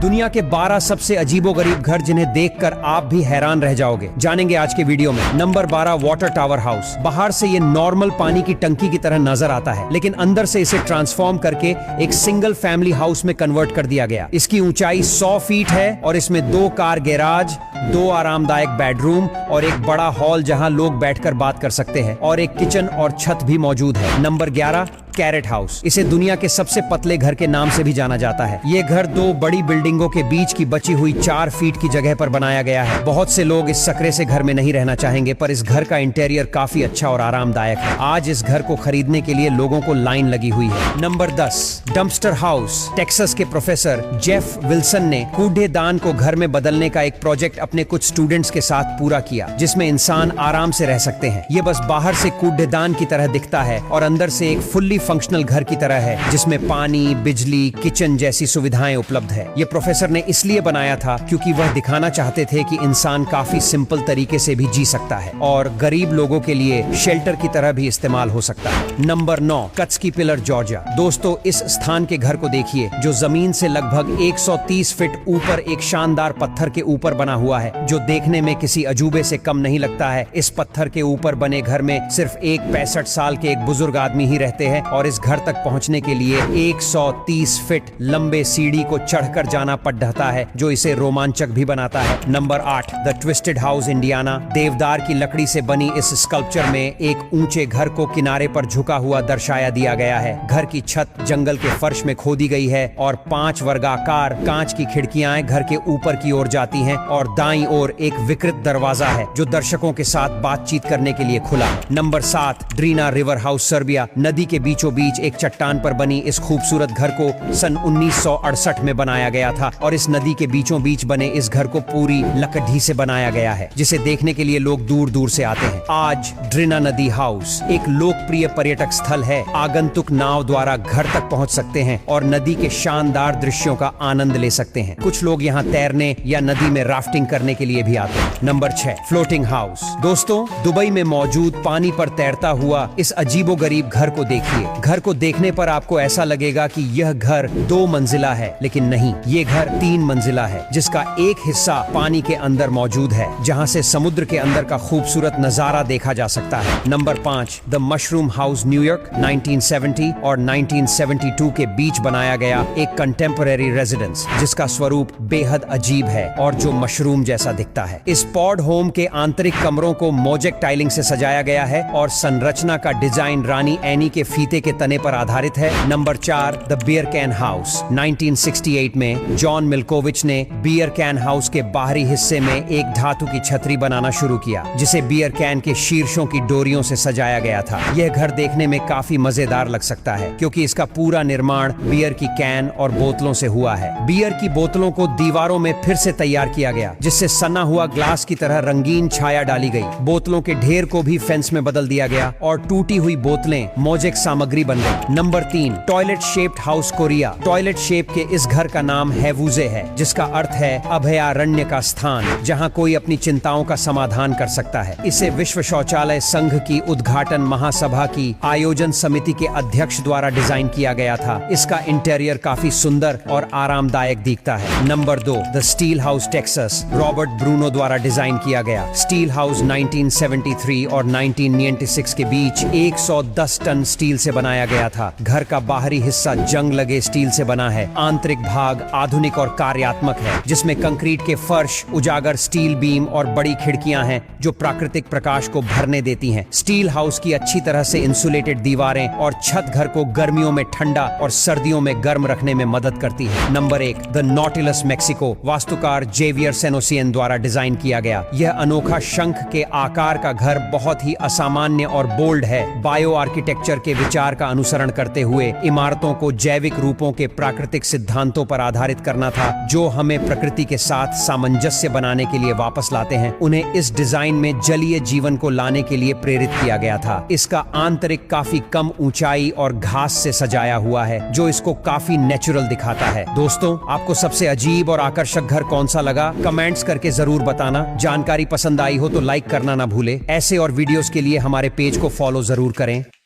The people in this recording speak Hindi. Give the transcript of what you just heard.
दुनिया के 12 सबसे अजीबोगरीब घर जिन्हें देखकर आप भी हैरान रह जाओगे, जानेंगे आज के वीडियो में। Number 12, water tower house. बाहर से ये नॉर्मल पानी की टंकी की तरह नजर आता है, लेकिन अंदर से इसे ट्रांसफॉर्म करके एक सिंगल फैमिली हाउस में कन्वर्ट कर दिया गया। इसकी ऊंचाई 100 फीट है और इसमें 2 कार गैराज, 2 आरामदायक बेडरूम और एक बड़ा हॉल जहां लोग बैठकर बात कर सकते हैं, और एक किचन और छत भी मौजूद है। Number 11, carrot house. इसे दुनिया के सबसे पतले घर के नाम से भी जाना जाता है। ये घर 2 बड़ी बिल्डिंगों के बीच की बची हुई 4 फीट की जगह पर बनाया गया है। बहुत से लोग इस सकरे से घर में नहीं रहना चाहेंगे, पर इस घर का इंटीरियर काफी अच्छा और आरामदायक है। आज इस घर को खरीदने के लिए लोगों को लाइन लगी हुई है। Number 10, dumpster house. टेक्सास के प्रोफेसर जेफ विल्सन ने कूड़ेदान को घर में बदलने का एक प्रोजेक्ट अपने कुछ स्टूडेंट्स के साथ पूरा किया, जिसमें इंसान आराम से रह सकते हैं। ये बस बाहर से कूड़ेदान की तरह दिखता है और अंदर से एक फुल्ली फंक्शनल घर की तरह है, जिसमें पानी, बिजली, किचन जैसी सुविधाएं उपलब्ध है। ये प्रोफेसर ने इसलिए बनाया था क्योंकि वह दिखाना चाहते थे कि इंसान काफी सिंपल तरीके से भी जी सकता है और गरीब लोगों के लिए शेल्टर की तरह भी इस्तेमाल हो सकता है। Number 9, Katskhi pillar, Georgia. दोस्तों, इस स्थान के घर को देखिए, जो जमीन से लगभग 130 फीट ऊपर एक शानदार पत्थर के ऊपर बना हुआ है, जो देखने में किसी अजूबे से कम नहीं लगता है। इस पत्थर के ऊपर बने घर में सिर्फ एक 65 साल के एक बुजुर्ग आदमी ही रहते हैं और इस घर तक पहुंचने के लिए 130 फीट लंबे सीढ़ी को चढ़कर जाना पड़ता है, जो इसे रोमांचक भी बनाता है। Number 8, the twisted house, Indiana. देवदार की लकड़ी से बनी इस स्कल्पचर में एक ऊंचे घर को किनारे पर झुका हुआ दर्शाया दिया गया है। घर की छत जंगल के फर्श में खोदी गई है और 5 वर्गाकार कांच की खिड़कियां घर के ऊपर की ओर जाती हैं और दाईं ओर एक विकृत दरवाजा है जो दर्शकों के साथ बातचीत करने के लिए खुला है। Number 7, Drina river house, Serbia. नदी के बीचों बीच एक चट्टान पर बनी इस खूबसूरत घर को सन 1968 में बनाया गया था और इस नदी के बीचों बीच बने इस घर को पूरी लकड़ी से बनाया गया है, जिसे देखने के लिए लोग दूर दूर से आते हैं। आज ड्रीना नदी हाउस एक लोकप्रिय पर्यटक स्थल है। आगंतुक नाव द्वारा घर तक पहुंच सकते हैं और नदी के शानदार दृश्यों का आनंद ले सकते हैं। कुछ लोग यहाँ तैरने या नदी में राफ्टिंग करने के लिए भी आते हैं। Number 6, floating house. दोस्तों, दुबई में मौजूद पानी पर तैरता हुआ इस अजीबोगरीब घर को देखिए। घर को देखने पर आपको ऐसा लगेगा कि यह घर 2 मंजिला है, लेकिन नहीं, ये घर 3 मंजिला है, जिसका एक हिस्सा पानी के अंदर मौजूद है, जहां से समुद्र के अंदर का खूबसूरत नजारा देखा जा सकता है। Number 5, the mushroom house, New York. 1970 और 1972 के बीच बनाया गया एक कंटेम्पररी रेजिडेंस, जिसका स्वरूप बेहद अजीब है और जो मशरूम जैसा दिखता है। इस पॉड होम के आंतरिक कमरों को मोजेक टाइलिंग से सजाया गया है और संरचना का डिजाइन रानी एनी के फीते के तने पर आधारित है। Number 4, the beer can house. 1968 में जॉन मिल्कोविच ने बियर कैन हाउस के बाहरी हिस्से में एक धातु की छतरी बनाना शुरू किया, जिसे बियर कैन के शीर्षों की डोरियों से सजाया गया था। यह घर देखने में काफी मजेदार लग सकता है क्योंकि इसका पूरा निर्माण बियर की कैन और बोतलों से हुआ है। बियर की बोतलों को दीवारों में फिर से तैयार किया गया, जिससे सना हुआ ग्लास की तरह रंगीन छाया डाली गई। बोतलों के ढेर को भी फेंस में बदल दिया गया और टूटी हुई बोतलें मोजेक सामग्री बन गई। Number 3, toilet shaped house, Korea. Toilet shape के इस घर का नाम हैवुजे है, जिसका अर्थ है अभयारण्य का स्थान, जहां कोई अपनी चिंताओं का समाधान कर सकता है। इसे विश्व शौचालय संघ की उद्घाटन महासभा की आयोजन समिति के अध्यक्ष द्वारा डिजाइन किया गया था। इसका इंटीरियर काफी सुंदर और आरामदायक दिखता है। Number 2, the steel house, Texas. Robert Bruno द्वारा डिजाइन किया गया स्टील हाउस 1973 और 1996 के बीच 110 टन स्टील से बनाया गया था। घर का बाहरी हिस्सा जंग लगे स्टील से बना है। आंतरिक भाग आधुनिक और कार्यात्मक है, जिसमें कंक्रीट के फर्श, उजागर स्टील बीम और बड़ी खिड़कियां हैं जो प्राकृतिक प्रकाश को भरने देती हैं। स्टील हाउस की अच्छी तरह से इंसुलेटेड दीवारें और छत घर को गर्मियों में ठंडा और सर्दियों में गर्म रखने में मदद करती है। Number 1, the Nautilus, Mexico. वास्तुकार जेवियर सेनोसियन द्वारा डिजाइन किया गया यह अनोखा शंख के आकार का घर बहुत ही असामान्य और बोल्ड है। बायो आर्किटेक्चर के विचार का अनुसरण करते हुए इमारतों को जैविक रूपों के प्राकृतिक सिद्धांतों पर आधारित करना था, जो हमें प्रकृति के साथ सामंजस्य बनाने के लिए वापस लाते हैं। उन्हें इस डिजाइन में जलीय जीवन को लाने के लिए प्रेरित किया गया था। इसका आंतरिक काफी कम ऊंचाई और घास से सजाया हुआ है, जो इसको काफी नेचुरल दिखाता है। दोस्तों, आपको सबसे अजीब और आकर्षक घर कौन सा लगा? कमेंट्स करके जरूर बताना। जानकारी पसंद आई हो तो लाइक करना ना भूले। ऐसे और वीडियोस के लिए हमारे पेज को फॉलो जरूर करें।